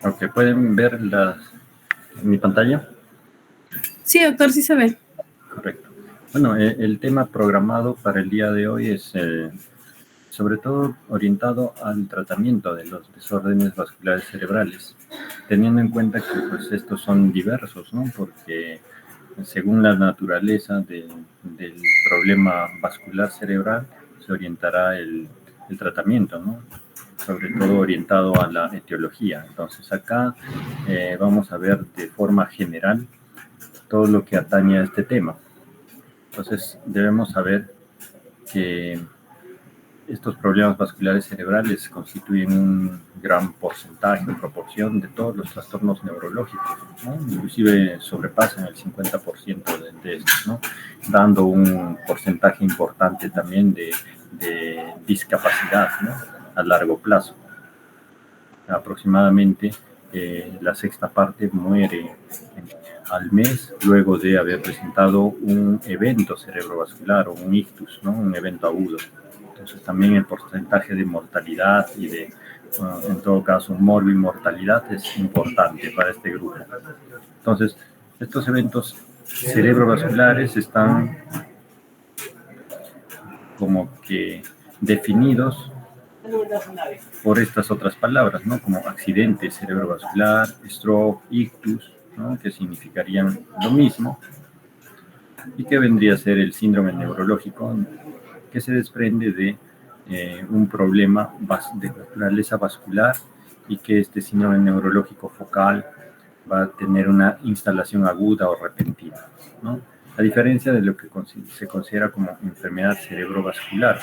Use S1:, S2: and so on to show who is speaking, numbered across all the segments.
S1: Ok, ¿pueden ver mi pantalla?
S2: Sí, doctor, sí se ve.
S1: Correcto. Bueno, el tema programado para el día de hoy es sobre todo orientado al tratamiento de los desórdenes vasculares cerebrales, teniendo en cuenta que pues, estos son diversos, ¿no? Porque según la naturaleza del problema vascular cerebral, se orientará el tratamiento, ¿no? Sobre todo orientado a la etiología. Entonces acá vamos a ver de forma general todo lo que atañe a este tema. Entonces debemos saber que estos problemas vasculares cerebrales constituyen un gran porcentaje o proporción de todos los trastornos neurológicos, ¿no? Inclusive sobrepasan el 50% de estos, ¿no? Dando un porcentaje importante también de discapacidad, ¿no? A largo plazo. Aproximadamente la sexta parte muere al mes luego de haber presentado un evento cerebrovascular o un ictus, ¿no? Un evento agudo. Entonces también el porcentaje de mortalidad y de, en todo caso, morbimortalidad es importante para este grupo. Entonces, estos eventos cerebrovasculares están como que definidos por estas otras palabras, ¿no? Como accidente cerebrovascular, stroke, ictus, ¿no? Que significarían lo mismo, y que vendría a ser el síndrome neurológico que se desprende de un problema de naturaleza vascular y que este síndrome neurológico focal va a tener una instalación aguda o repentina, ¿no? A diferencia de lo que se considera como enfermedad cerebrovascular,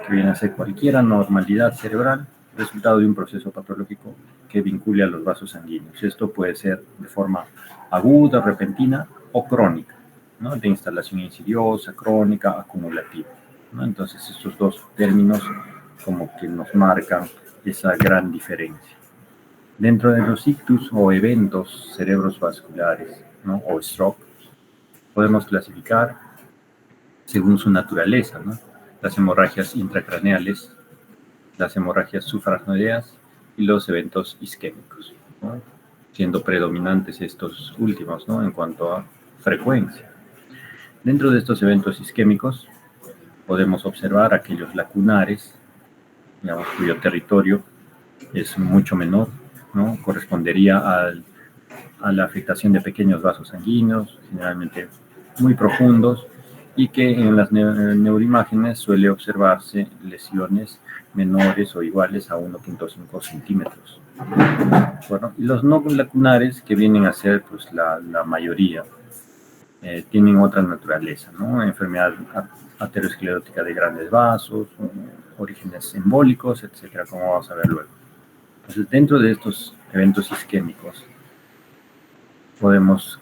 S1: que viene a ser cualquier anormalidad cerebral resultado de un proceso patológico que vincule a los vasos sanguíneos. Esto puede ser de forma aguda, repentina o crónica, ¿no? De instalación insidiosa, crónica, acumulativa, ¿no? Entonces estos dos términos como que nos marcan esa gran diferencia. Dentro de los ictus o eventos cerebrovasculares, ¿no? O stroke, podemos clasificar según su naturaleza, ¿no? Las hemorragias intracraneales, las hemorragias suprarrenales y los eventos isquémicos, ¿no? Siendo predominantes estos últimos, ¿no? En cuanto a frecuencia. Dentro de estos eventos isquémicos podemos observar aquellos lacunares, digamos, cuyo territorio es mucho menor, ¿no? Correspondería a la afectación de pequeños vasos sanguíneos, generalmente muy profundos, y que en las neuroimágenes suele observarse lesiones menores o iguales a 1.5 centímetros. Bueno, y los no lacunares, que vienen a ser pues, la mayoría, tienen otra naturaleza, ¿no? Enfermedad aterosclerótica de grandes vasos, orígenes embólicos, etcétera, como vamos a ver luego. Entonces, dentro de estos eventos isquémicos, podemos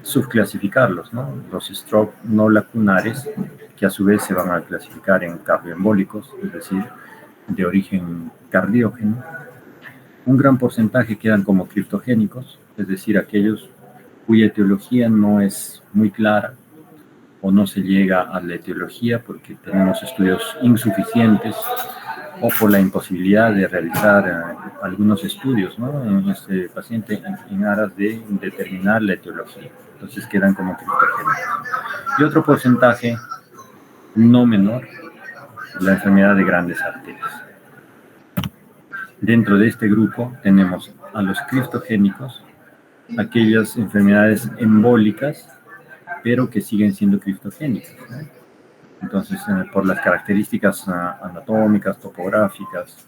S1: subclasificarlos, ¿no? Los stroke no lacunares, que a su vez se van a clasificar en cardioembólicos, es decir, de origen cardiógeno. Un gran porcentaje quedan como criptogénicos, es decir, aquellos cuya etiología no es muy clara o no se llega a la etiología porque tenemos estudios insuficientes o por la imposibilidad de realizar algunos estudios, ¿no? En este paciente en aras de determinar la etiología. Entonces quedan como criptogénicos. Y otro porcentaje no menor, la enfermedad de grandes arterias. Dentro de este grupo tenemos a los criptogénicos, aquellas enfermedades embólicas, pero que siguen siendo criptogénicas, ¿no? Entonces, por las características anatómicas, topográficas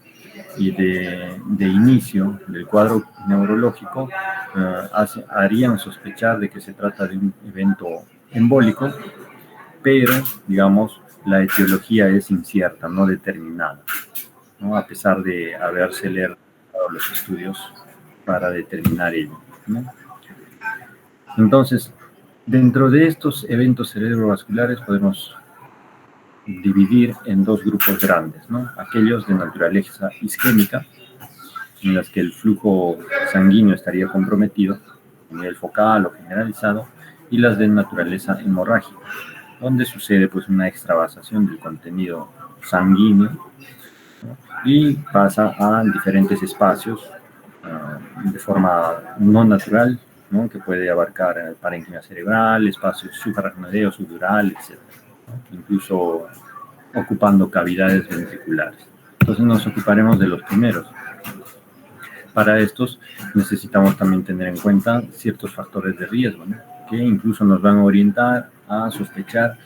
S1: y de inicio del cuadro neurológico, harían sospechar de que se trata de un evento embólico, pero, digamos, la etiología es incierta, no determinada, ¿no? A pesar de haberse leído los estudios para determinar ello, ¿no? Entonces, dentro de estos eventos cerebrovasculares podemos dividir en dos grupos grandes, ¿no? Aquellos de naturaleza isquémica, en las que el flujo sanguíneo estaría comprometido a nivel focal o generalizado, y las de naturaleza hemorrágica, donde sucede pues una extravasación del contenido sanguíneo, ¿no? Y pasa a diferentes espacios de forma no natural, ¿no? Que puede abarcar parénquima cerebral, espacios suprarramoreos, subdurales, etc., ¿no? Incluso ocupando cavidades ventriculares. Entonces nos ocuparemos de los primeros. Para estos necesitamos también tener en cuenta ciertos factores de riesgo, ¿no? Que incluso nos van a orientar a sospechar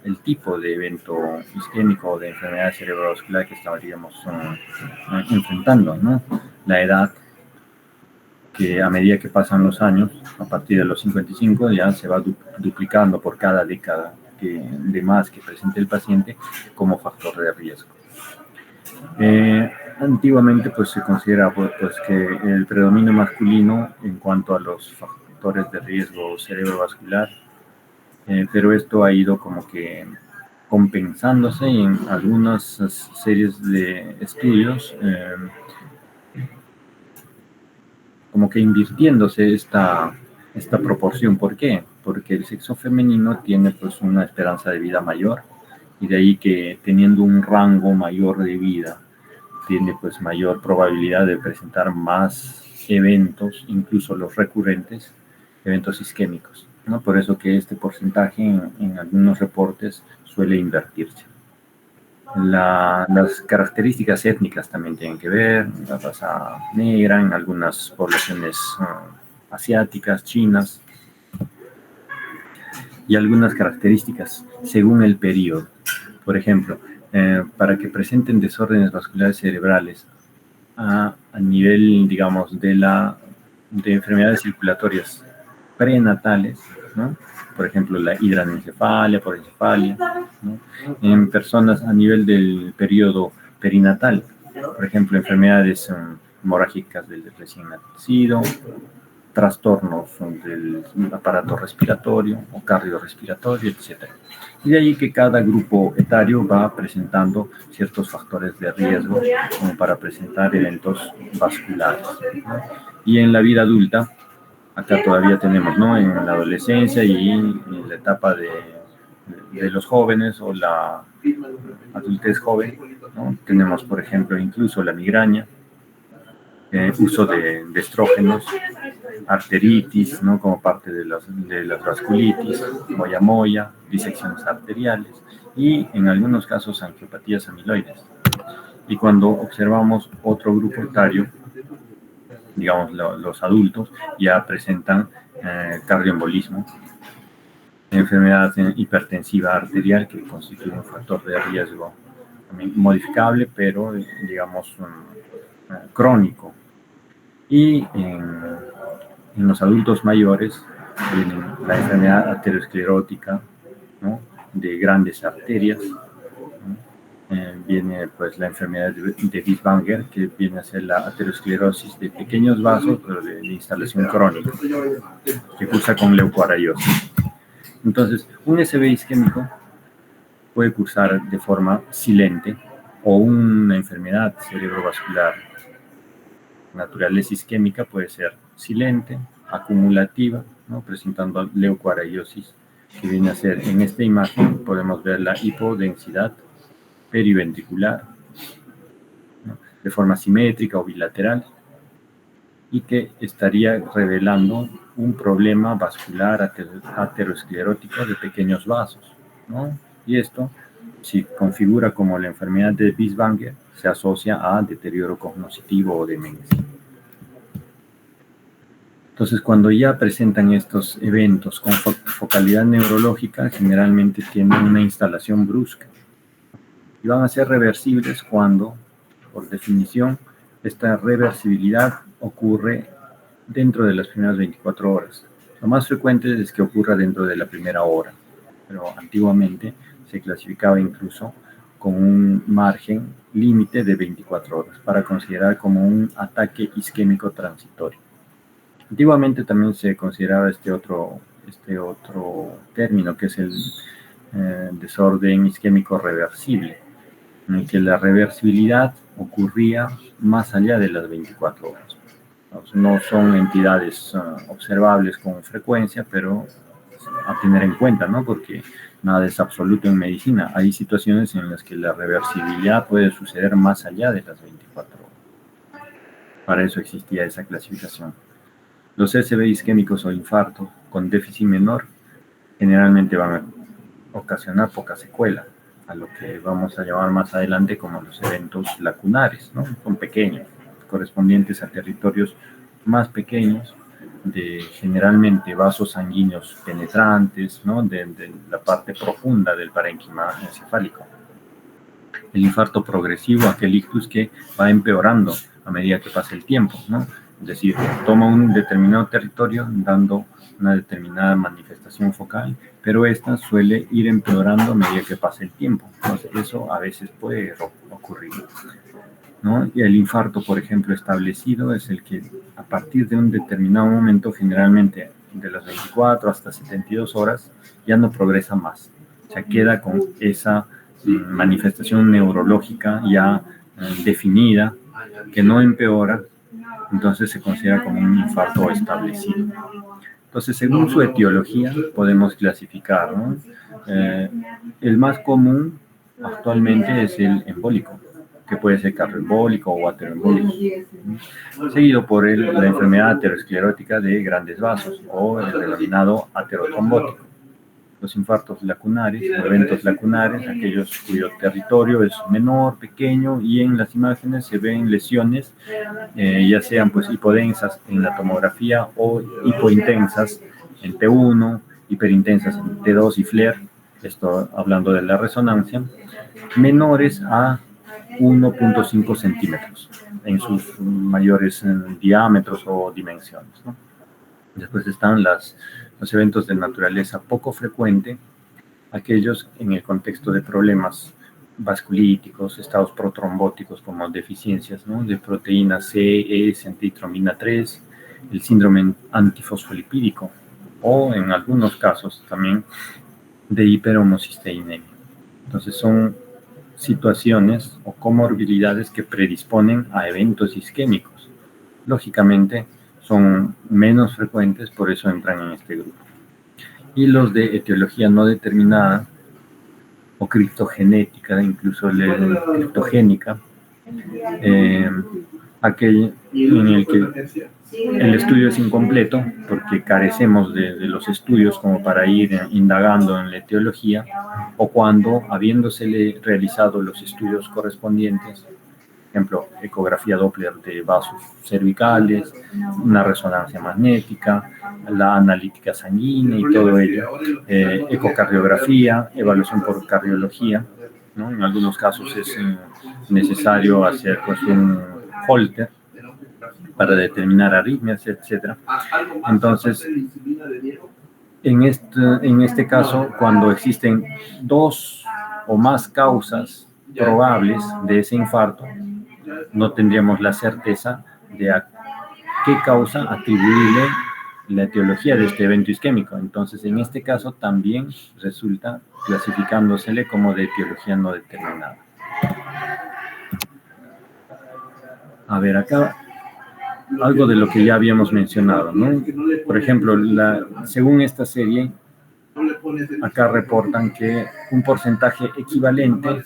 S1: el tipo de evento isquémico o de enfermedad cerebrovascular que estaríamos enfrentando, ¿no? La edad, que a medida que pasan los años, a partir de los 55, ya se va duplicando por cada década de más que presente el paciente como factor de riesgo. Antiguamente pues se considera pues que el predominio masculino en cuanto a los factores de riesgo cerebrovascular, pero esto ha ido como que compensándose en algunas series de estudios, como que invirtiéndose esta proporción. ¿Por qué? Porque el sexo femenino tiene pues una esperanza de vida mayor, y de ahí que teniendo un rango mayor de vida tiene pues mayor probabilidad de presentar más eventos, incluso los recurrentes, eventos isquémicos, ¿no? Por eso que este porcentaje en algunos reportes suele invertirse. Las características étnicas también tienen que ver, la raza negra en algunas poblaciones asiáticas, chinas, y algunas características según el periodo. Por ejemplo, para que presenten desórdenes vasculares cerebrales a nivel, digamos, de enfermedades circulatorias prenatales, ¿no? Por ejemplo, la hidranencefalia, porencefalia, ¿no? En personas a nivel del periodo perinatal, por ejemplo, enfermedades hemorrágicas del recién nacido, trastornos del aparato respiratorio o cardiorrespiratorio, etc. Y de ahí que cada grupo etario va presentando ciertos factores de riesgo como para presentar eventos vasculares, ¿no? Y en la vida adulta, acá todavía tenemos, ¿no? En la adolescencia y en la etapa de los jóvenes o la adultez joven, ¿no? Tenemos, por ejemplo, incluso la migraña, uso de estrógenos, arteritis, ¿no? Como parte de las vasculitis, moya, disecciones arteriales y en algunos casos angiopatías amiloides. Y cuando observamos otro grupo etario, digamos los adultos, ya presentan cardioembolismo, enfermedad hipertensiva arterial, que constituye un factor de riesgo modificable, pero digamos crónico. Y en los adultos mayores viene la enfermedad arteriosclerótica, ¿no? De grandes arterias, ¿no? Viene pues la enfermedad de Bieswanger, que viene a ser la aterosclerosis de pequeños vasos, pero de instalación crónica, que cursa con leucoariosis. Entonces, un SB isquémico puede cursar de forma silente, o una enfermedad cerebrovascular naturaleza isquémica puede ser silente, acumulativa, ¿no? Presentando leucoariosis, que viene a ser, en esta imagen podemos ver la hipodensidad periventricular, ¿no? De forma simétrica o bilateral, y que estaría revelando un problema vascular aterosclerótico de pequeños vasos, ¿no? Y esto, si configura como la enfermedad de Bieswanger, se asocia a deterioro cognitivo o demencia. Entonces, cuando ya presentan estos eventos con focalidad neurológica, generalmente tienen una instalación brusca y van a ser reversibles cuando, por definición, esta reversibilidad ocurre dentro de las primeras 24 horas. Lo más frecuente es que ocurra dentro de la primera hora, pero antiguamente se clasificaba incluso con un margen límite de 24 horas para considerar como un ataque isquémico transitorio. Antiguamente también se consideraba este otro término, que es el desorden isquémico reversible, en el que la reversibilidad ocurría más allá de las 24 horas. No son entidades observables con frecuencia, pero a tener en cuenta, ¿no? Porque nada es absoluto en medicina. Hay situaciones en las que la reversibilidad puede suceder más allá de las 24 horas. Para eso existía esa clasificación. Los SB isquémicos o infartos con déficit menor generalmente van a ocasionar poca secuela, a lo que vamos a llamar más adelante como los eventos lacunares, ¿no? Son pequeños, correspondientes a territorios más pequeños, de generalmente vasos sanguíneos penetrantes, ¿no? de la parte profunda del parénquima encefálico. El infarto progresivo, aquel ictus que va empeorando a medida que pasa el tiempo, ¿no? Es decir, toma un determinado territorio dando una determinada manifestación focal, pero esta suele ir empeorando a medida que pasa el tiempo. Entonces, eso a veces puede ocurrir, ¿no? Y el infarto, por ejemplo, establecido es el que a partir de un determinado momento, generalmente de las 24 hasta 72 horas, ya no progresa más. O sea, queda con esa manifestación neurológica ya definida, que no empeora, entonces se considera como un infarto establecido. Entonces, según su etiología, podemos clasificar, ¿no? El más común actualmente es el embólico, que puede ser cardioembólico o ateroembólico, seguido por la enfermedad aterosclerótica de grandes vasos o el denominado aterotrombótico. Los infartos lacunares o eventos lacunares, aquellos cuyo territorio es menor, pequeño, y en las imágenes se ven lesiones, ya sean pues hipodensas en la tomografía o hipointensas en T1, hiperintensas en T2 y FLAIR, esto hablando de la resonancia, menores a 1.5 centímetros en sus mayores diámetros o dimensiones, ¿no? Después están los eventos de naturaleza poco frecuente, aquellos en el contexto de problemas vasculíticos, estados protrombóticos como deficiencias, ¿no? De proteína C, E, antitromina 3, el síndrome antifosfolipídico o en algunos casos también de hiperhomocisteinemia. Entonces son situaciones o comorbilidades que predisponen a eventos isquémicos. Lógicamente son menos frecuentes, por eso entran en este grupo. Y los de etiología no determinada o criptogenética, incluso criptogénica, aquel en el que el estudio es incompleto porque carecemos de los estudios como para ir indagando en la etiología, o cuando, habiéndosele realizado los estudios correspondientes, por ejemplo, ecografía Doppler de vasos cervicales, una resonancia magnética, la analítica sanguínea y todo ello, ecocardiografía, evaluación por cardiología, ¿no? En algunos casos es necesario hacer pues, un Holter para determinar arritmias, etc. Entonces, en este caso, cuando existen dos o más causas probables de ese infarto, no tendríamos la certeza de a qué causa atribuirle la etiología de este evento isquémico. Entonces, en este caso también resulta clasificándosele como de etiología no determinada. A ver, acá algo de lo que ya habíamos mencionado, ¿no? Por ejemplo, según esta serie, acá reportan que un porcentaje equivalente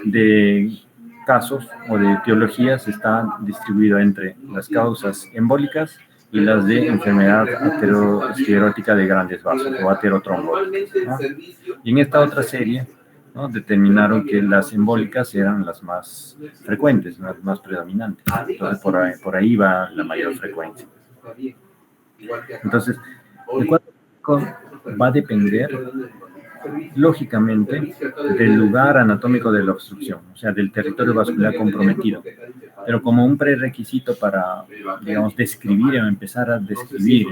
S1: de casos o de etiologías está distribuido entre las causas embólicas y las de enfermedad aterosclerótica de grandes vasos o aterotrombótica, ¿no? Y en esta otra serie, ¿no? Determinaron que las embólicas eran las más frecuentes, las más predominantes. Entonces, por ahí va la mayor frecuencia. Entonces, el cuadro va a depender, lógicamente, del lugar anatómico de la obstrucción, o sea, del territorio vascular comprometido. Pero como un prerequisito para, digamos, describir o empezar a describir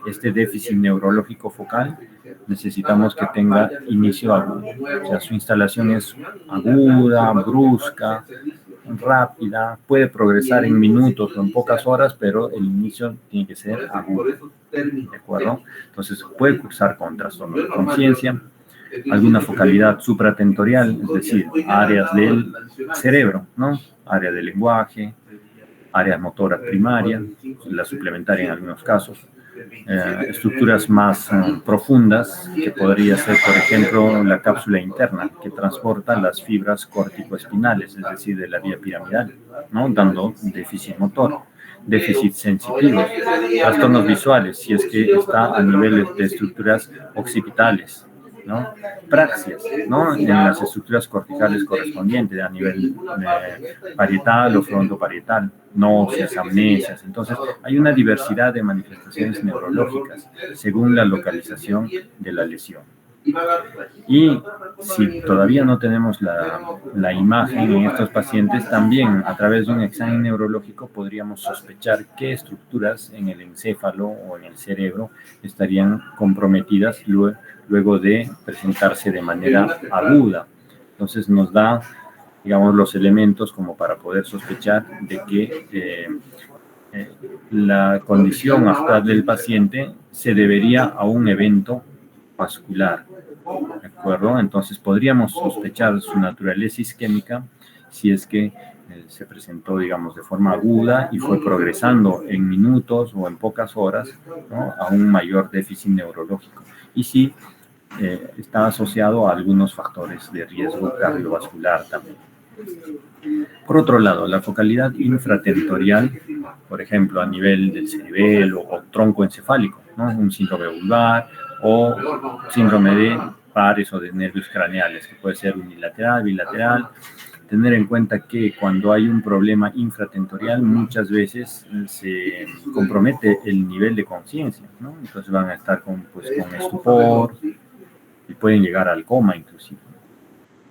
S1: este déficit neurológico focal, necesitamos que tenga inicio agudo. O sea, su instalación es aguda, brusca, rápida, puede progresar en minutos o en pocas horas, pero el inicio tiene que ser agudo, ¿de acuerdo? Entonces, puede cursar con trastorno de conciencia, alguna focalidad supratentorial, es decir, áreas del cerebro, ¿no? Área del lenguaje, área motora primaria, la suplementaria en algunos casos, estructuras más profundas, que podría ser, por ejemplo, la cápsula interna, que transporta las fibras corticoespinales, es decir, de la vía piramidal, ¿no? Dando déficit motor. déficits sensitivos, trastornos visuales, si es que está a nivel de estructuras occipitales, ¿no? Praxias, ¿no? En las estructuras corticales correspondientes a nivel parietal o frontoparietal, náuseas, amnesias. Entonces, hay una diversidad de manifestaciones neurológicas según la localización de la lesión. Y si todavía no tenemos la imagen en estos pacientes, también a través de un examen neurológico podríamos sospechar qué estructuras en el encéfalo o en el cerebro estarían comprometidas luego de presentarse de manera aguda. Entonces nos da, digamos, los elementos como para poder sospechar de que la condición actual del paciente se debería a un evento vascular, ¿de acuerdo? Entonces podríamos sospechar su naturaleza isquémica si es que se presentó, digamos, de forma aguda y fue progresando en minutos o en pocas horas, ¿no?, a un mayor déficit neurológico. Y si está asociado a algunos factores de riesgo cardiovascular también. Por otro lado, la focalidad infratentorial, por ejemplo, a nivel del cerebelo o tronco encefálico, ¿no?, un síndrome vulvar o síndrome de pares o de nervios craneales, que puede ser unilateral, bilateral. Tener en cuenta que cuando hay un problema infratentorial, muchas veces se compromete el nivel de conciencia, ¿no? Entonces van a estar con estupor y pueden llegar al coma inclusive.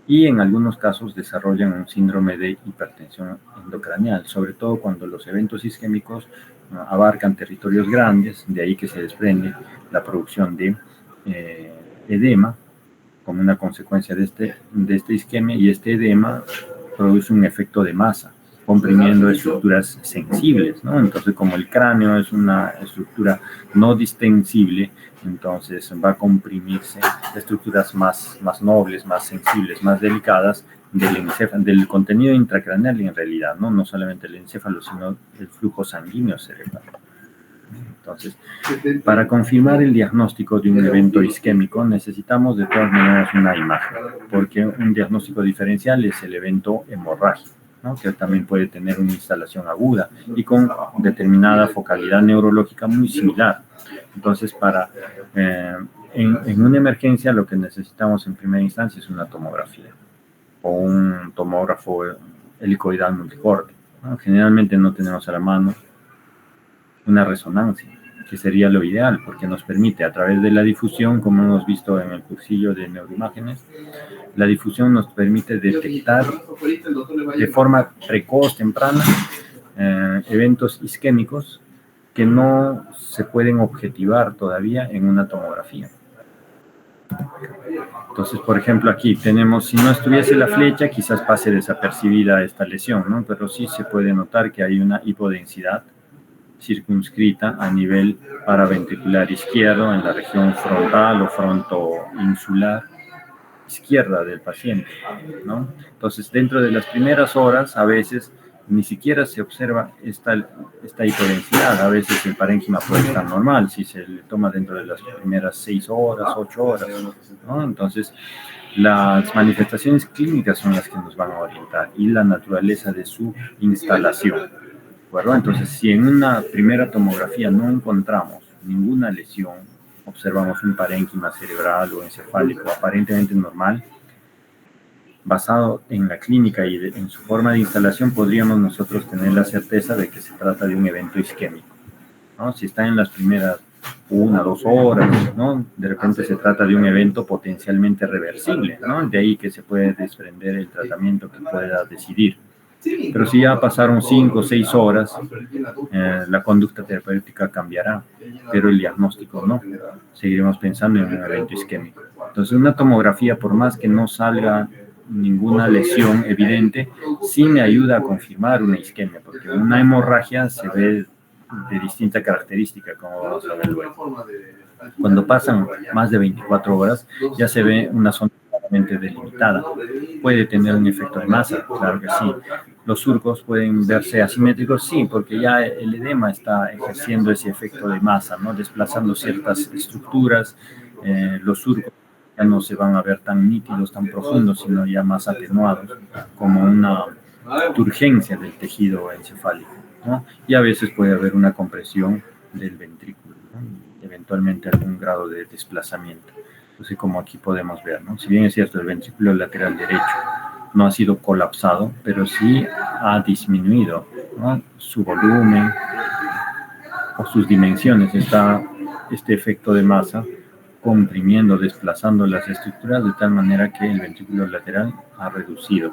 S1: Y en algunos casos desarrollan un síndrome de hipertensión endocraneal, sobre todo cuando los eventos isquémicos abarcan territorios grandes, de ahí que se desprende la producción de edema como una consecuencia de este isquemia, y este edema produce un efecto de masa, comprimiendo estructuras sensibles, ¿no? Entonces, como el cráneo es una estructura no distensible, entonces va a comprimirse estructuras más nobles, más sensibles, más delicadas del contenido intracraneal en realidad, ¿no? No solamente el encéfalo, sino el flujo sanguíneo cerebral. Entonces, para confirmar el diagnóstico de un evento isquémico necesitamos de todas maneras una imagen, porque un diagnóstico diferencial es el evento hemorrágico, ¿no?, que también puede tener una instalación aguda y con determinada focalidad neurológica muy similar. Entonces, en una emergencia lo que necesitamos en primera instancia es una tomografía o un tomógrafo helicoidal multicorte, ¿no? Generalmente no tenemos a la mano una resonancia, que sería lo ideal, porque nos permite a través de la difusión, como hemos visto en el cursillo de neuroimágenes, la difusión nos permite detectar de forma precoz, temprana, eventos isquémicos que no se pueden objetivar todavía en una tomografía. Entonces, por ejemplo, aquí tenemos, si no estuviese la flecha, quizás pase desapercibida esta lesión, ¿no? Pero sí se puede notar que hay una hipodensidad circunscrita a nivel paraventricular izquierdo en la región frontal o frontoinsular izquierda del paciente, ¿no? Entonces, dentro de las primeras horas, a veces ni siquiera se observa esta hipodensidad. A veces el parénquima puede estar normal si se le toma dentro de las primeras 6 horas, 8 horas, ¿no? Entonces, las manifestaciones clínicas son las que nos van a orientar y la naturaleza de su instalación. ¿Acuerdo? Entonces, si en una primera tomografía no encontramos ninguna lesión, observamos un parénquima cerebral o encefálico aparentemente normal, basado en la clínica y en su forma de instalación, podríamos nosotros tener la certeza de que se trata de un evento isquémico, ¿no? Si está en las primeras 1 o 2 horas, ¿no?, de repente se trata de un evento potencialmente reversible, ¿no? De ahí que se puede desprender el tratamiento que pueda decidir. Pero si ya pasaron 5 o 6 horas, la conducta terapéutica cambiará, pero el diagnóstico no. Seguiremos pensando en un evento isquémico. Entonces, una tomografía, por más que no salga ninguna lesión evidente, sí me ayuda a confirmar una isquemia, porque una hemorragia se ve de distinta característica, como vamos a ver luego. Cuando pasan más de 24 horas, ya se ve una zona claramente delimitada. Puede tener un efecto de masa, claro que sí. Los surcos pueden verse asimétricos, sí, porque ya el edema está ejerciendo ese efecto de masa, ¿no?, desplazando ciertas estructuras. Los surcos ya no se van a ver tan nítidos, tan profundos, sino ya más atenuados, como una turgencia del tejido encefálico, ¿no? Y a veces puede haber una compresión del ventrículo, ¿no? Eventualmente algún grado de desplazamiento. Entonces, como aquí podemos ver, ¿no? Si bien es cierto, el ventrículo lateral derecho no ha sido colapsado, pero sí ha disminuido, ¿no?, su volumen o sus dimensiones. Está este efecto de masa comprimiendo, desplazando las estructuras de tal manera que el ventrículo lateral ha reducido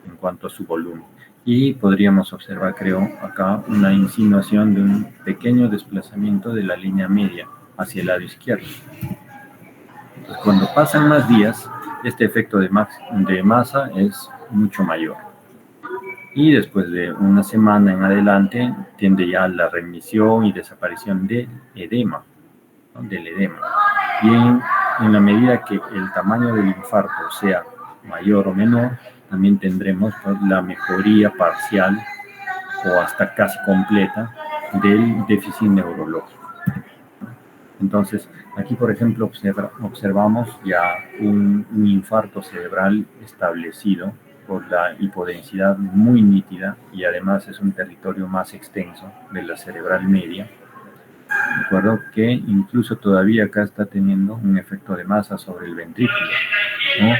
S1: en cuanto a su volumen. Y podríamos observar, creo, acá una insinuación de un pequeño desplazamiento de la línea media hacia el lado izquierdo. Entonces, cuando pasan más días, este efecto de masa es mucho mayor. Y después de una semana en adelante, tiende ya la remisión y desaparición del edema, ¿no?, del edema. Y en la medida que el tamaño del infarto sea mayor o menor, también tendremos, pues, la mejoría parcial o hasta casi completa del déficit neurológico. Entonces, aquí, por ejemplo, observamos ya un infarto cerebral establecido por la hipodensidad muy nítida, y además es un territorio más extenso de la cerebral media. De acuerdo, que incluso todavía acá está teniendo un efecto de masa sobre el ventrículo, ¿no?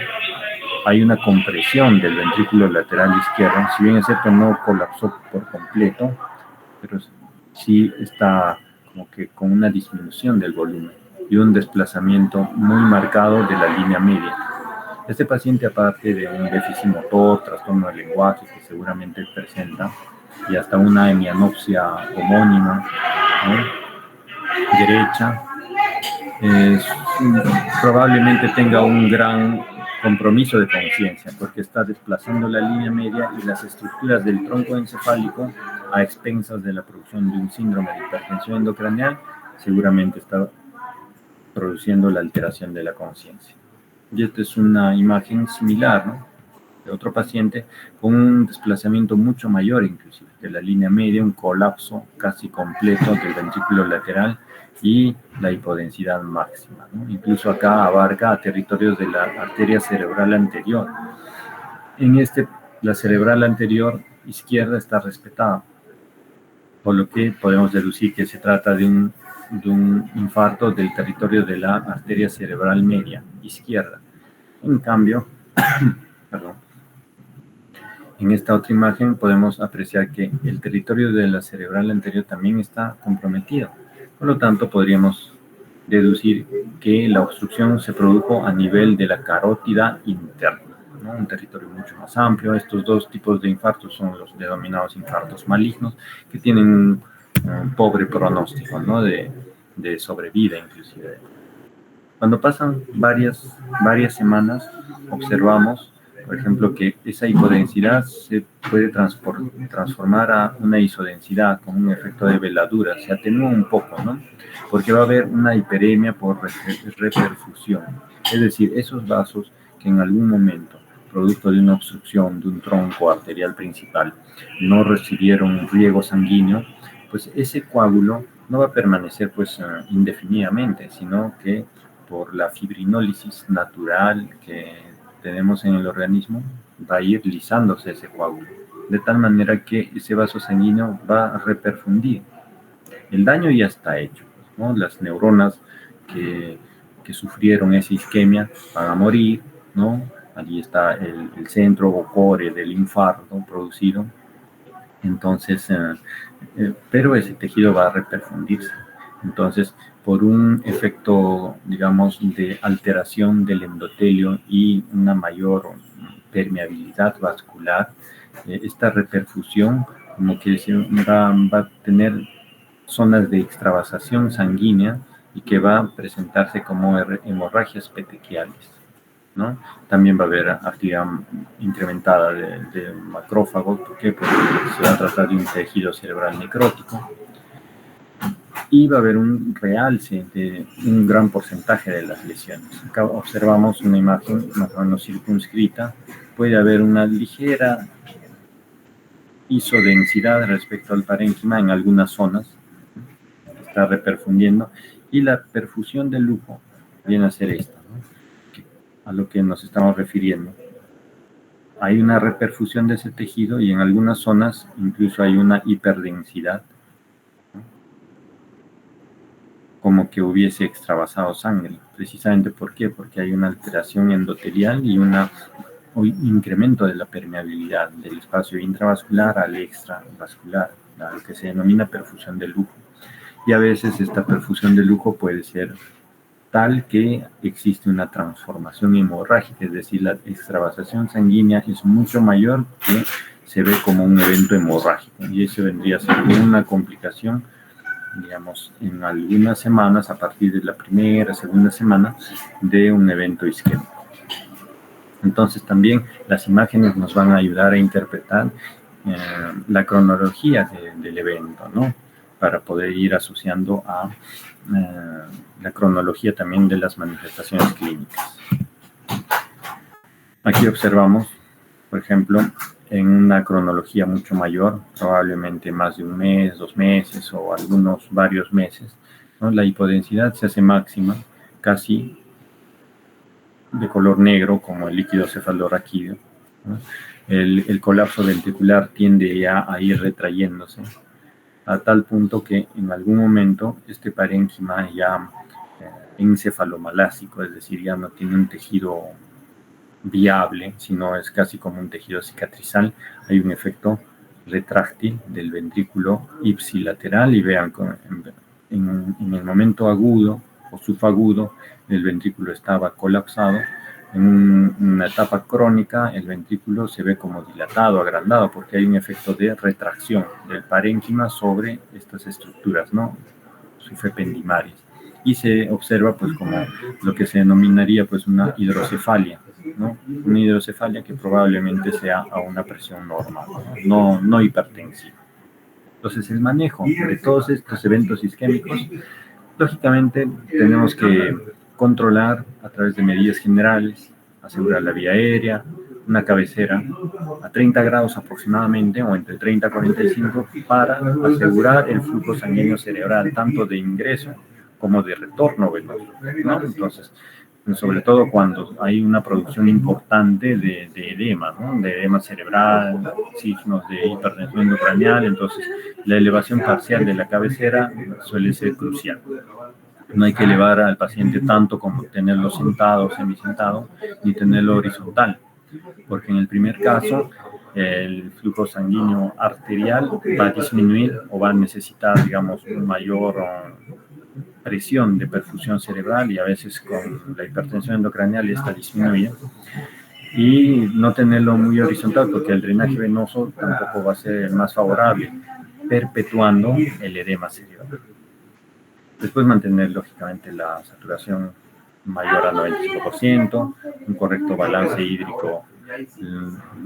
S1: Hay una compresión del ventrículo lateral izquierdo, si bien es cierto no colapsó por completo, pero sí está como que con una disminución del volumen y un desplazamiento muy marcado de la línea media. Este paciente, aparte de un déficit motor, trastorno del lenguaje que seguramente presenta, y hasta una hemianopsia homónima, ¿no?, derecha, probablemente tenga un gran compromiso de conciencia, porque está desplazando la línea media y las estructuras del tronco encefálico a expensas de la producción de un síndrome de hipertensión endocraneal. Seguramente está produciendo la alteración de la conciencia. Y esta es una imagen similar, ¿no?, de otro paciente con un desplazamiento mucho mayor, inclusive, de la línea media, un colapso casi completo del ventrículo lateral y la hipodensidad máxima, ¿no? Incluso acá abarca a territorios de la arteria cerebral anterior. En la cerebral anterior izquierda está respetada, por lo que podemos deducir que se trata de un infarto del territorio de la arteria cerebral media izquierda. En cambio, perdón, en esta otra imagen podemos apreciar que el territorio de la cerebral anterior también está comprometido. Por lo tanto, podríamos deducir que la obstrucción se produjo a nivel de la carótida interna, ¿no?, un territorio mucho más amplio. Estos dos tipos de infartos son los denominados infartos malignos, que tienen un pobre pronóstico, ¿no?, de sobrevida inclusive. Cuando pasan varias semanas, observamos, por ejemplo, que esa hipodensidad se puede transformar a una isodensidad con un efecto de veladura, se atenúa un poco, ¿no?, porque va a haber una hiperemia por reperfusión. Es decir, esos vasos que en algún momento, producto de una obstrucción de un tronco arterial principal, no recibieron riego sanguíneo, pues ese coágulo no va a permanecer indefinidamente, sino que por la fibrinólisis natural que tenemos en el organismo, va a ir lisándose ese coágulo, de tal manera que ese vaso sanguíneo va a reperfundir. El daño ya está hecho, ¿no? Las neuronas que sufrieron esa isquemia van a morir, ¿no? Allí está el centro o core del infarto producido. Entonces, pero ese tejido va a reperfundirse. Entonces, por un efecto, digamos, de alteración del endotelio y una mayor permeabilidad vascular, esta reperfusión, como que va a tener zonas de extravasación sanguínea y que va a presentarse como hemorragias petequiales, ¿no? También va a haber actividad incrementada de macrófagos. ¿Por qué? Porque se va a tratar de un tejido cerebral necrótico. Y va a haber un realce de un gran porcentaje de las lesiones. Acá observamos una imagen más o menos circunscrita. Puede haber una ligera isodensidad respecto al parénquima en algunas zonas. Está reperfundiendo. Y la perfusión de lujo viene a ser esta, ¿no?, a lo que nos estamos refiriendo. hay una reperfusión de ese tejido y en algunas zonas incluso hay una hiperdensidad, ¿no? Como que hubiese extravasado sangre. Precisamente ¿por qué? Porque hay una alteración endotelial y un incremento de la permeabilidad del espacio intravascular al extravascular, lo que se denomina perfusión de lujo. Y a veces esta perfusión de lujo puede ser tal que existe una transformación hemorrágica, es decir, la extravasación sanguínea es mucho mayor que se ve como un evento hemorrágico, y eso vendría a ser una complicación, digamos, en algunas semanas, a partir de la primera, segunda semana, de un evento isquémico. Entonces también las imágenes nos van a ayudar a interpretar la cronología del evento, ¿no? Para poder ir asociando a la cronología también de las manifestaciones clínicas. Aquí observamos, por ejemplo, en una cronología mucho mayor, probablemente más de un mes, 2 meses o algunos varios meses, ¿no? La hipodensidad se hace máxima, casi de color negro, como el líquido cefalorraquídeo, ¿no? El colapso ventricular tiende ya a ir retrayéndose, a tal punto que en algún momento este parénquima ya encefalomalásico, es decir, ya no tiene un tejido viable, sino es casi como un tejido cicatrizal. Hay un efecto retráctil del ventrículo ipsilateral y vean, en el momento agudo o subagudo el ventrículo estaba colapsado. En una etapa crónica el ventrículo se ve como dilatado, agrandado, porque hay un efecto de retracción del parénquima sobre estas estructuras, ¿no? Sufrependimarias. Y se observa pues como lo que se denominaría pues una hidrocefalia, ¿no? Una hidrocefalia que probablemente sea a una presión normal, no hipertensiva. Entonces el manejo de todos estos eventos isquémicos, lógicamente tenemos que controlar a través de medidas generales, asegurar la vía aérea, una cabecera a 30 grados aproximadamente, o entre 30 y 45, para asegurar el flujo sanguíneo cerebral, tanto de ingreso como de retorno venoso, ¿no? Entonces, sobre todo cuando hay una producción importante de edema, ¿no? De edema cerebral, signos de hipertensión endocranial, entonces la elevación parcial de la cabecera suele ser crucial. No hay que elevar al paciente tanto como tenerlo sentado, semisentado, ni tenerlo horizontal, porque en el primer caso el flujo sanguíneo arterial va a disminuir o va a necesitar, digamos, mayor presión de perfusión cerebral, y a veces con la hipertensión endocranial esta disminuye, y no tenerlo muy horizontal porque el drenaje venoso tampoco va a ser el más favorable, perpetuando el edema cerebral. Después mantener lógicamente la saturación mayor al 95%, un correcto balance hídrico,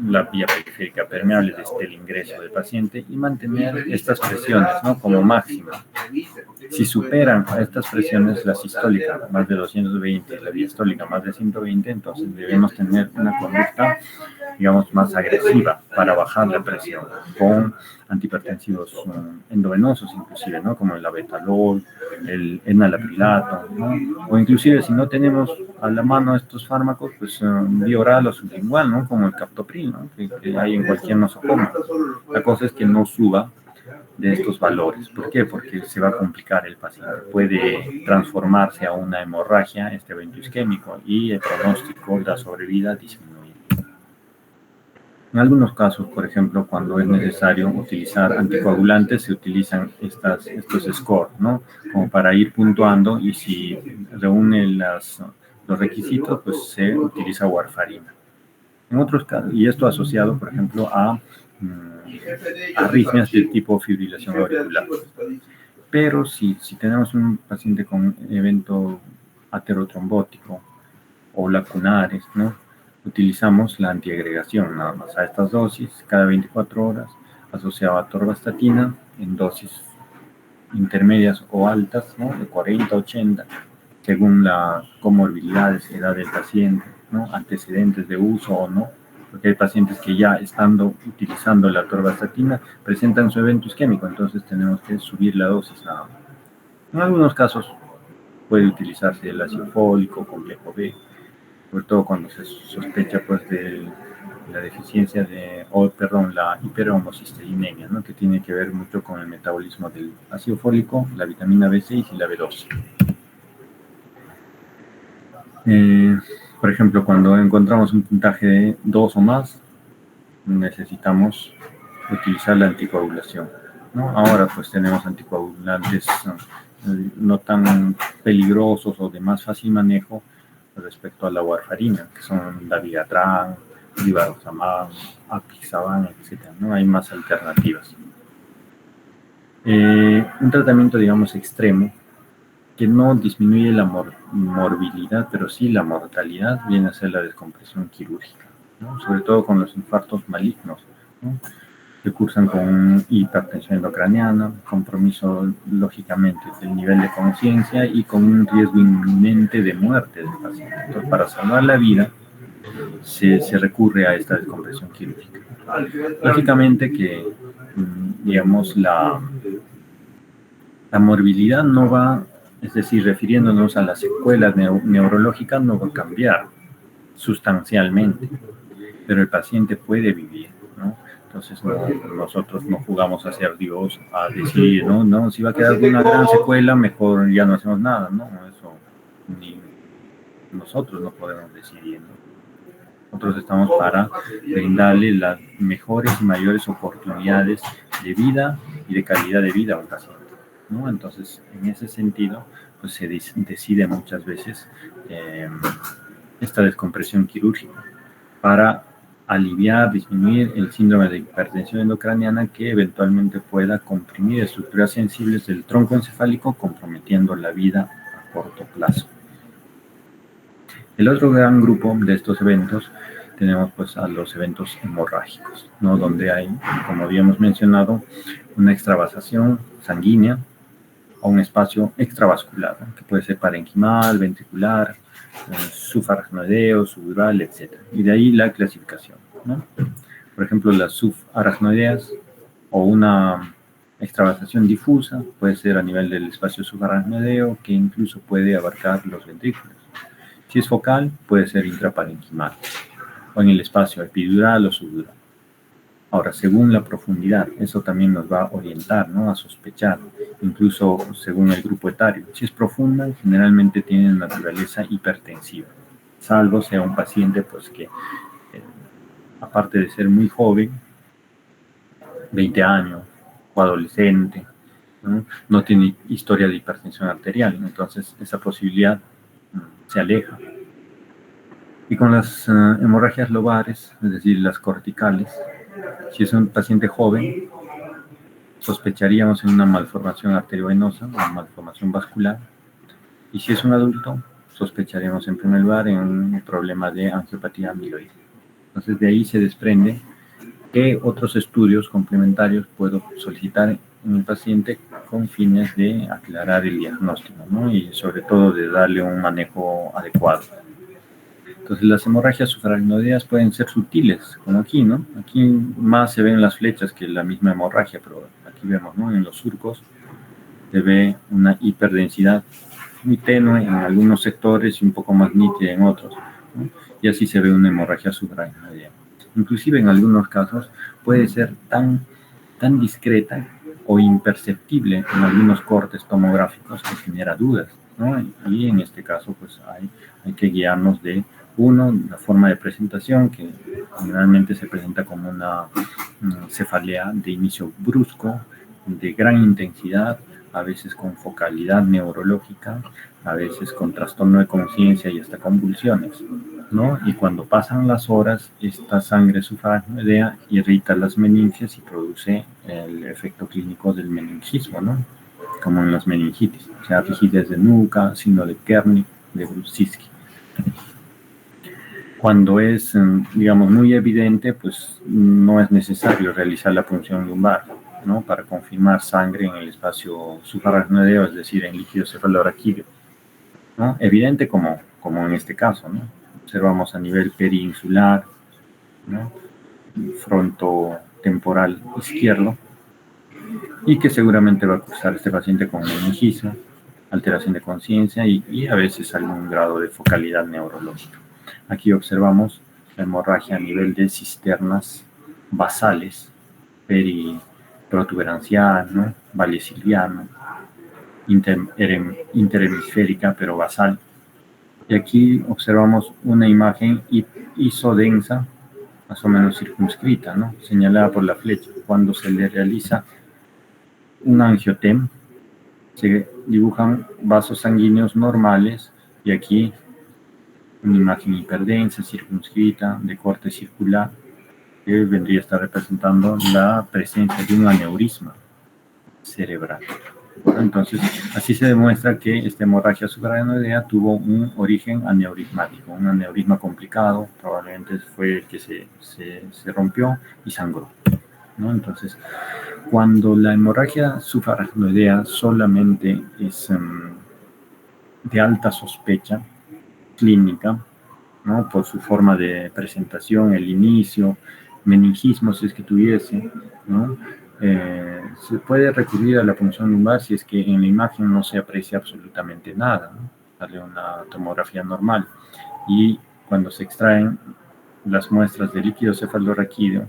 S1: la vía periférica permeable desde el ingreso del paciente, y mantener estas presiones, ¿no? Como máxima. Si superan a estas presiones, la sistólica más de 220 y la diastólica más de 120, entonces debemos tener una conducta, digamos, más agresiva para bajar la presión, con antihipertensivos endovenosos inclusive, ¿no? Como el abetalol, el enalaprilato, ¿no? O inclusive si no tenemos a la mano estos fármacos, pues vía oral o sublingual, ¿no? Como el captopril, ¿no? Que hay en cualquier nosocomio. La cosa es que no suba de estos valores. ¿Por qué? Porque se va a complicar el paciente. Puede transformarse a una hemorragia, este evento isquémico, y el pronóstico de la sobrevida disminuye. En algunos casos, por ejemplo, cuando es necesario utilizar anticoagulantes, se utilizan estos scores, ¿no? Como para ir puntuando, y si reúne los requisitos, pues se utiliza warfarina. En otros casos, y esto asociado, por ejemplo, a arritmias de tipo fibrilación auricular. Pero si tenemos un paciente con evento aterotrombótico o lacunares, ¿no? Utilizamos la antiagregación nada más a estas dosis cada 24 horas, asociado a atorvastatina en dosis intermedias o altas, ¿no? De 40 a 80, según la comorbilidades, edad del paciente, ¿no? Antecedentes de uso o no, porque hay pacientes que ya estando utilizando la atorvastatina presentan su evento isquémico, entonces tenemos que subir la dosis nada más. En algunos casos puede utilizarse el ácido fólico, complejo B, sobre todo cuando se sospecha pues del la deficiencia la hiperhomocisteinemia, ¿no? Que tiene que ver mucho con el metabolismo del ácido fólico, la vitamina B6 y la B12. Por ejemplo, cuando encontramos un puntaje de 2 o más, necesitamos utilizar la anticoagulación, ¿no? Ahora pues tenemos anticoagulantes no tan peligrosos o de más fácil manejo respecto a la warfarina, que son dabigatran, rivaroxaban, apixaban, etc., ¿no? Hay más alternativas. Un tratamiento, digamos, extremo, que no disminuye la morbilidad, pero sí la mortalidad, viene a ser la descompresión quirúrgica, ¿no? Sobre todo con los infartos malignos, ¿no? Que cursan con hipertensión endocraniana, compromiso, lógicamente, del nivel de conciencia y con un riesgo inminente de muerte del paciente. Entonces, para salvar la vida, se recurre a esta descompresión quirúrgica. Lógicamente que, digamos, la morbilidad no va, es decir, refiriéndonos a las secuelas neurológicas, no va a cambiar sustancialmente, pero el paciente puede vivir, ¿no? Entonces nosotros no jugamos a ser Dios, a decir, no, si va a quedar una gran secuela, mejor ya no hacemos nada, ¿no? Eso ni nosotros no podemos decidir, ¿no? Nosotros estamos para brindarle las mejores y mayores oportunidades de vida y de calidad de vida a un paciente, ¿no? Entonces, en ese sentido, pues se decide muchas veces esta descompresión quirúrgica para aliviar, disminuir el síndrome de hipertensión endocraniana que eventualmente pueda comprimir estructuras sensibles del tronco encefálico, comprometiendo la vida a corto plazo. El otro gran grupo de estos eventos tenemos pues a los eventos hemorrágicos, ¿no? Donde hay, como habíamos mencionado, una extravasación sanguínea a un espacio extravascular, ¿no? Que puede ser parenquimal, ventricular, subaracnoideo, subural, etc. Y de ahí la clasificación, ¿no? Por ejemplo, las subaracnoideas o una extravasación difusa puede ser a nivel del espacio subaracnoideo, que incluso puede abarcar los ventrículos. Si es focal, puede ser intraparenquimal o en el espacio epidural o subdural. Ahora, según la profundidad, eso también nos va a orientar, ¿no? A sospechar, incluso según el grupo etario. Si es profunda, generalmente tiene naturaleza hipertensiva, salvo sea un paciente pues que, aparte de ser muy joven, 20 años o adolescente, no tiene historia de hipertensión arterial, entonces esa posibilidad se aleja. Y con las hemorragias lobares, es decir, las corticales, si es un paciente joven, sospecharíamos en una malformación arteriovenosa, una malformación vascular, y si es un adulto, sospecharíamos en primer lugar en un problema de angiopatía amiloide. Entonces de ahí se desprende qué otros estudios complementarios puedo solicitar en el paciente con fines de aclarar el diagnóstico, ¿no? Y sobre todo de darle un manejo adecuado. Entonces las hemorragias subaracnoideas pueden ser sutiles, como aquí, ¿no? Aquí más se ven las flechas que la misma hemorragia, pero aquí vemos, ¿no? En los surcos se ve una hiperdensidad muy tenue en algunos sectores y un poco más nítida en otros, ¿no? Y así se ve una hemorragia subaracnoidea. Inclusive en algunos casos puede ser tan discreta o imperceptible en algunos cortes tomográficos que genera dudas, ¿no? Y en este caso pues hay que guiarnos de la forma de presentación, que generalmente se presenta como una cefalea de inicio brusco, de gran intensidad, a veces con focalidad neurológica, a veces con trastorno de conciencia y hasta convulsiones, ¿no? Y cuando pasan las horas, esta sangre subaracnoidea irrita las meninges y produce el efecto clínico del meningismo, ¿no? Como en las meningitis, o sea, rigidez de nuca, síndrome de Kernik, de Brusitsky. Cuando es, digamos, muy evidente, pues no es necesario realizar la punción lumbar, ¿no? Para confirmar sangre en el espacio subaracnoideo, es decir, en líquido cefaloraquídeo, ¿no? Evidente como en este caso, ¿no? Observamos a nivel periinsular, ¿no? Frontotemporal izquierdo, y que seguramente va a cursar este paciente con meningismo, alteración de conciencia y a veces algún grado de focalidad neurológica. Aquí observamos la hemorragia a nivel de cisternas basales, protuberanciano, valleciliano, interhemisférica, pero basal. Y aquí observamos una imagen isodensa, más o menos circunscrita, ¿no? Señalada por la flecha. Cuando se le realiza un angiotem, se dibujan vasos sanguíneos normales y aquí una imagen hiperdensa, circunscrita, de corte circular, que vendría a estar representando la presencia de un aneurisma cerebral. Bueno, entonces, así se demuestra que esta hemorragia subaracnoidea tuvo un origen aneurismático, un aneurisma complicado, probablemente fue el que se rompió y sangró, ¿no? Entonces, cuando la hemorragia subaracnoidea solamente es de alta sospecha clínica, ¿no? Por su forma de presentación, el inicio, meningismo si es que tuviese, ¿no? Se puede recurrir a la punción lumbar si es que en la imagen no se aprecia absolutamente nada, ¿no? Darle una tomografía normal. Y cuando se extraen las muestras de líquido cefalorraquídeo,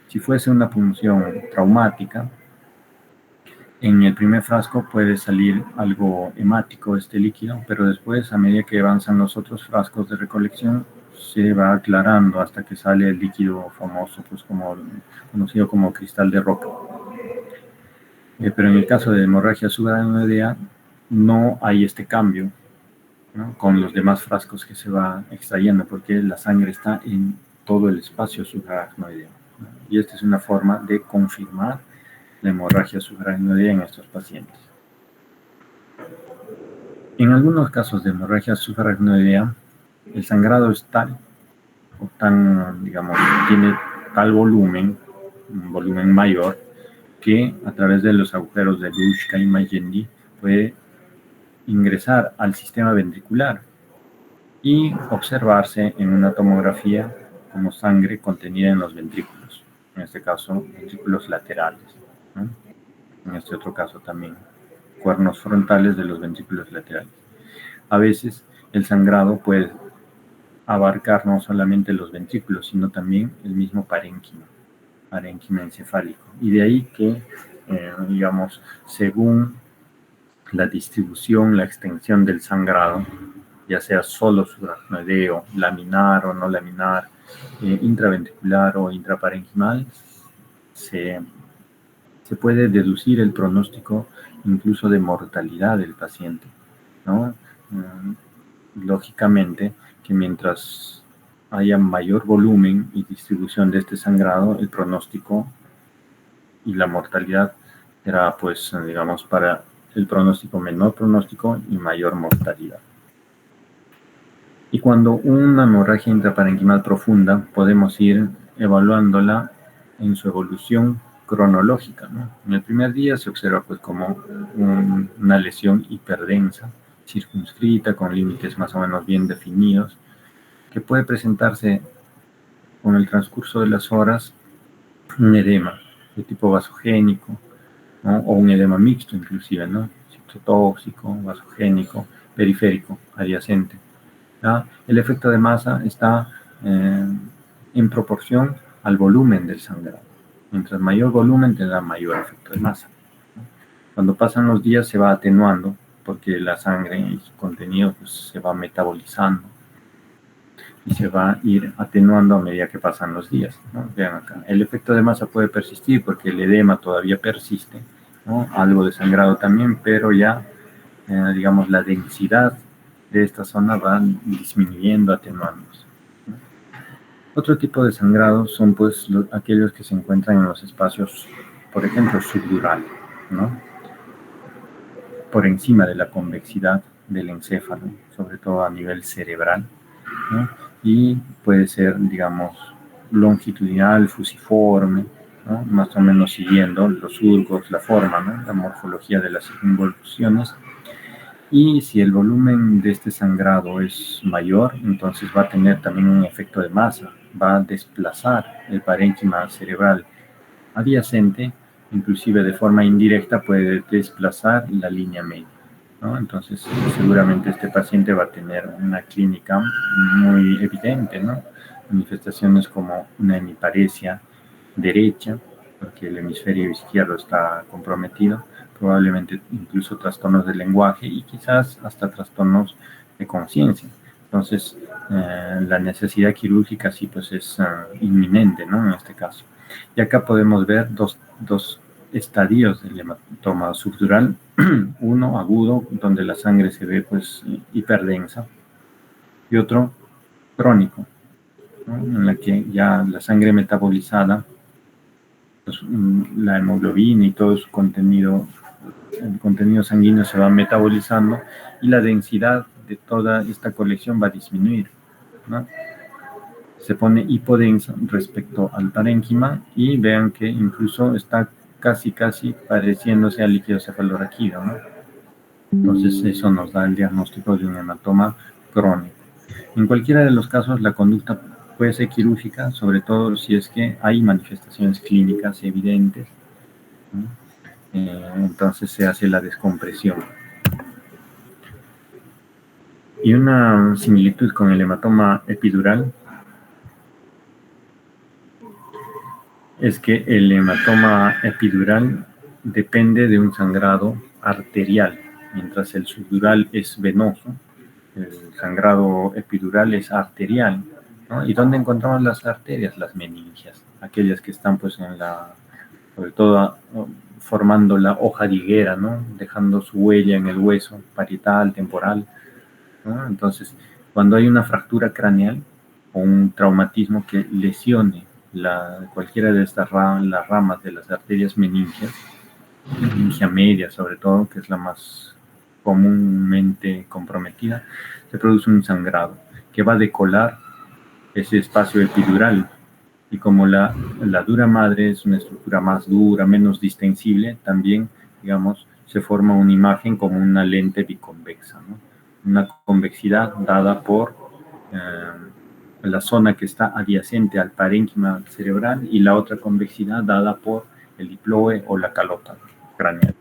S1: si fuese una punción traumática, en el primer frasco puede salir algo hemático este líquido, pero después, a medida que avanzan los otros frascos de recolección, se va aclarando hasta que sale el líquido famoso, pues conocido como cristal de roca. Pero en el caso de hemorragia subaracnoidea no hay este cambio, ¿no? Con los demás frascos que se va extrayendo, porque la sangre está en todo el espacio subaracnoideo, ¿no? Y esta es una forma de confirmar la hemorragia subaracnoidea en estos pacientes. En algunos casos de hemorragia subaracnoidea, el sangrado es tal, o tan, digamos, tiene tal volumen, un volumen mayor, que a través de los agujeros de Luschka y Magendie puede ingresar al sistema ventricular y observarse en una tomografía como sangre contenida en los ventrículos, en este caso ventrículos laterales, ¿no? En este otro caso también cuernos frontales de los ventrículos laterales. A veces el sangrado puede abarcar no solamente los ventrículos, sino también el mismo parénquima encefálico. Y de ahí que, digamos, según la distribución, la extensión del sangrado, ya sea solo subaracnoideo, laminar o no laminar, intraventricular o intraparenquimal, se puede deducir el pronóstico incluso de mortalidad del paciente, ¿no? Lógicamente que mientras haya mayor volumen y distribución de este sangrado, el pronóstico y la mortalidad será, pues, digamos, para el pronóstico menor pronóstico y mayor mortalidad. Y cuando una hemorragia intraparenquimal profunda, podemos ir evaluándola en su evolución cronológica, ¿no? En el primer día se observa, pues, como una lesión hiperdensa, circunscrita, con límites más o menos bien definidos, que puede presentarse con el transcurso de las horas un edema de tipo vasogénico, ¿no? O un edema mixto inclusive, ¿no? Citotóxico, vasogénico, periférico, adyacente, ¿ya? El efecto de masa está en proporción al volumen del sangrado. Mientras mayor volumen tendrá mayor efecto de masa, ¿no? Cuando pasan los días se va atenuando porque la sangre y su contenido, pues, se va metabolizando y se va a ir atenuando a medida que pasan los días, ¿no? Vean acá, el efecto de masa puede persistir porque el edema todavía persiste, ¿no? Algo de sangrado también, pero ya, digamos, la densidad de esta zona va disminuyendo, atenuándose, ¿no? Otro tipo de sangrado son, pues, aquellos que se encuentran en los espacios, por ejemplo, subdural, ¿no? Por encima de la convexidad del encéfalo, sobre todo a nivel cerebral, ¿no? Y puede ser, digamos, longitudinal, fusiforme, ¿no? Más o menos siguiendo los surcos, la forma, ¿no? La morfología de las circunvoluciones. Y si el volumen de este sangrado es mayor, entonces va a tener también un efecto de masa, va a desplazar el parénquima cerebral adyacente, inclusive de forma indirecta puede desplazar la línea media, ¿no? Entonces seguramente este paciente va a tener una clínica muy evidente, ¿no? manifestaciones como una hemiparesia derecha, porque el hemisferio izquierdo está comprometido, probablemente incluso trastornos del lenguaje y quizás hasta trastornos de conciencia. Entonces, la necesidad quirúrgica sí pues es inminente, ¿no? En este caso. Y acá podemos ver dos estadios del hematoma subdural, uno agudo, donde la sangre se ve pues hiperdensa, y otro crónico, ¿no? En la que ya la sangre metabolizada, pues, la hemoglobina y todo su contenido, el contenido sanguíneo se va metabolizando y la densidad de toda esta colección va a disminuir, ¿no? Se pone hipodensa respecto al parénquima y vean que incluso está casi pareciéndose al líquido cefalorraquídeo, ¿no? Entonces eso nos da el diagnóstico de un hematoma crónico. En cualquiera de los casos la conducta puede ser quirúrgica, sobre todo si es que hay manifestaciones clínicas evidentes, ¿no? Entonces se hace la descompresión. Y una similitud con el hematoma epidural es que el hematoma epidural depende de un sangrado arterial, mientras el subdural es venoso, el sangrado epidural es arterial, ¿no? ¿Y dónde encontramos las arterias? Las meningias, aquellas que están pues sobre todo formando la hoja de higuera, ¿no? Dejando su huella en el hueso parietal, temporal, ¿no? Entonces, cuando hay una fractura craneal o un traumatismo que lesione cualquiera de estas las ramas de las arterias meningias, meningia media sobre todo, que es la más comúnmente comprometida, se produce un sangrado que va a decolar ese espacio epidural. Y como la dura madre es una estructura más dura, menos distensible, también, digamos, se forma una imagen como una lente biconvexa, ¿no? Una convexidad dada por la zona que está adyacente al parénquima cerebral y la otra convexidad dada por el diploe o la calota craneal.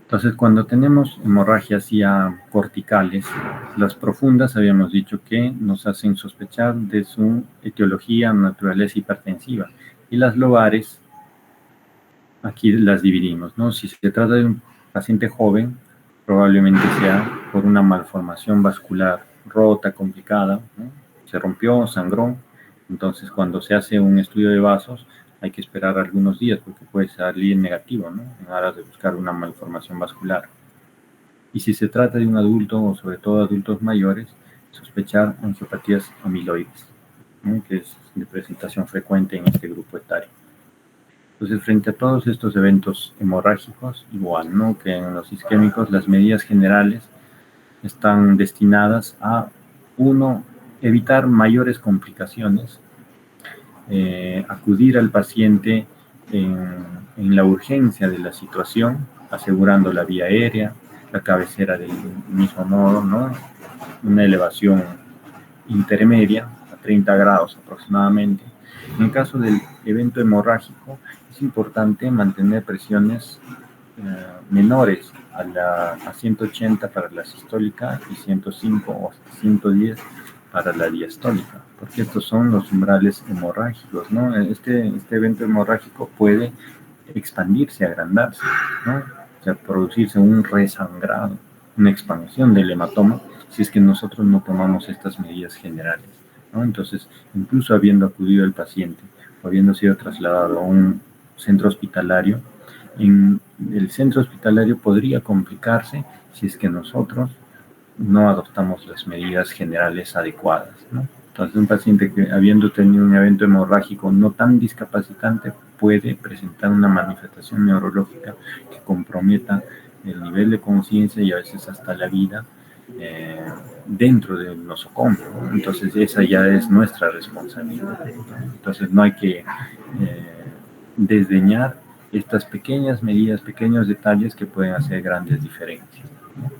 S1: Entonces, cuando tenemos hemorragias ya corticales, las profundas habíamos dicho que nos hacen sospechar de su etiología, naturaleza hipertensiva, y las lobares, aquí las dividimos, ¿no? Si se trata de un paciente joven, probablemente sea por una malformación vascular rota, complicada, ¿no? Se rompió, sangró, entonces cuando se hace un estudio de vasos, hay que esperar algunos días porque puede salir negativo, ¿no? En aras de buscar una malformación vascular. Y si se trata de un adulto, o sobre todo adultos mayores, sospechar angiopatías amiloides, ¿no? Que es de presentación frecuente en este grupo etario. Entonces, frente a todos estos eventos hemorrágicos, igual, ¿no? Que en los isquémicos las medidas generales están destinadas a, uno, evitar mayores complicaciones, acudir al paciente en la urgencia de la situación, asegurando la vía aérea, la cabecera del mismo nodo, ¿no? Una elevación intermedia a 30 grados aproximadamente. En el caso del evento hemorrágico, es importante mantener presiones menores a 180 para la sistólica y 105 o hasta 110 para la diastólica, porque estos son los umbrales hemorrágicos, ¿no? Este evento hemorrágico puede expandirse, agrandarse, ¿no? O sea, producirse un resangrado, una expansión del hematoma, si es que nosotros no tomamos estas medidas generales, ¿no? Entonces, incluso habiendo acudido el paciente o habiendo sido trasladado a un centro hospitalario, en el centro hospitalario podría complicarse si es que nosotros no adoptamos las medidas generales adecuadas, ¿no? Entonces, un paciente que habiendo tenido un evento hemorrágico no tan discapacitante puede presentar una manifestación neurológica que comprometa el nivel de conciencia y a veces hasta la vida dentro del nosocomio, ¿no? Entonces, esa ya es nuestra responsabilidad, ¿no? Entonces, no hay que desdeñar estas pequeñas medidas, pequeños detalles que pueden hacer grandes diferencias, ¿no?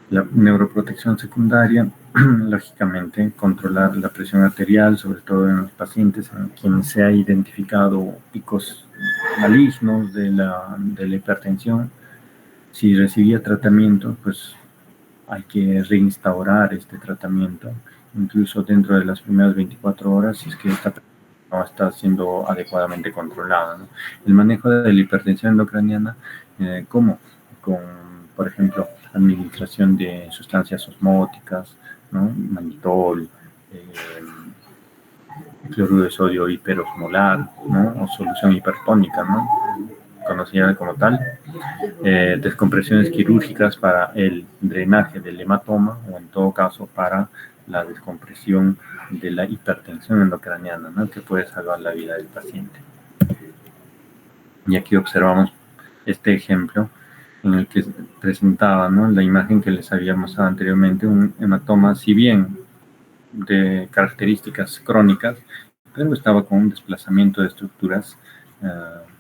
S1: La neuroprotección secundaria, lógicamente, controlar la presión arterial, sobre todo en los pacientes en quienes se ha identificado picos malignos de la hipertensión. Si recibía tratamiento, pues hay que reinstaurar este tratamiento, incluso dentro de las primeras 24 horas, si es que esta persona no está siendo adecuadamente controlada, ¿no? El manejo de la hipertensión endocraniana, ¿cómo? Con, por ejemplo, administración de sustancias osmóticas, ¿no? Mannitol, cloruro de sodio hiperosmolar, ¿no? O solución hipertónica, ¿no? Conocida como tal. Descompresiones quirúrgicas para el drenaje del hematoma o en todo caso para la descompresión de la hipertensión endocraniana, ¿no? Que puede salvar la vida del paciente. Y aquí observamos este ejemplo en el que presentaba, ¿no?, la imagen que les había mostrado anteriormente, un hematoma, si bien de características crónicas, pero estaba con un desplazamiento de estructuras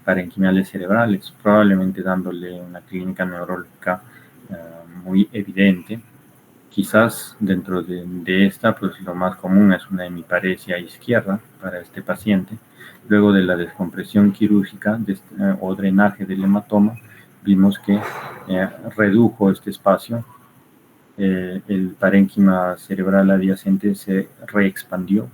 S1: parenquimales cerebrales, probablemente dándole una clínica neurológica muy evidente. Quizás dentro de esta, pues lo más común es una hemiparesia izquierda para este paciente. Luego de la descompresión quirúrgica o drenaje del hematoma, vimos que redujo este espacio. El parénquima cerebral adyacente se reexpandió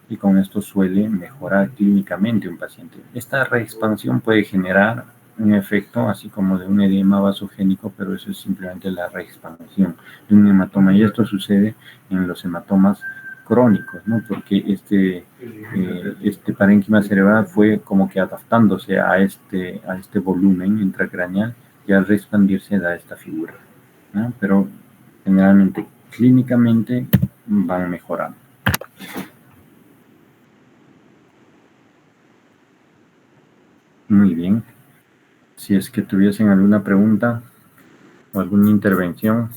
S1: y con esto suele mejorar clínicamente un paciente. Esta reexpansión puede generar un efecto así como de un edema vasogénico, pero eso es simplemente la reexpansión de un hematoma, y esto sucede en los hematomas crónicos, ¿no? Porque este parénquima cerebral fue como que adaptándose a este volumen intracraneal y al reexpandirse da esta figura, ¿no? Pero generalmente clínicamente van mejorando. Muy bien. Si es que tuviesen alguna pregunta o alguna intervención.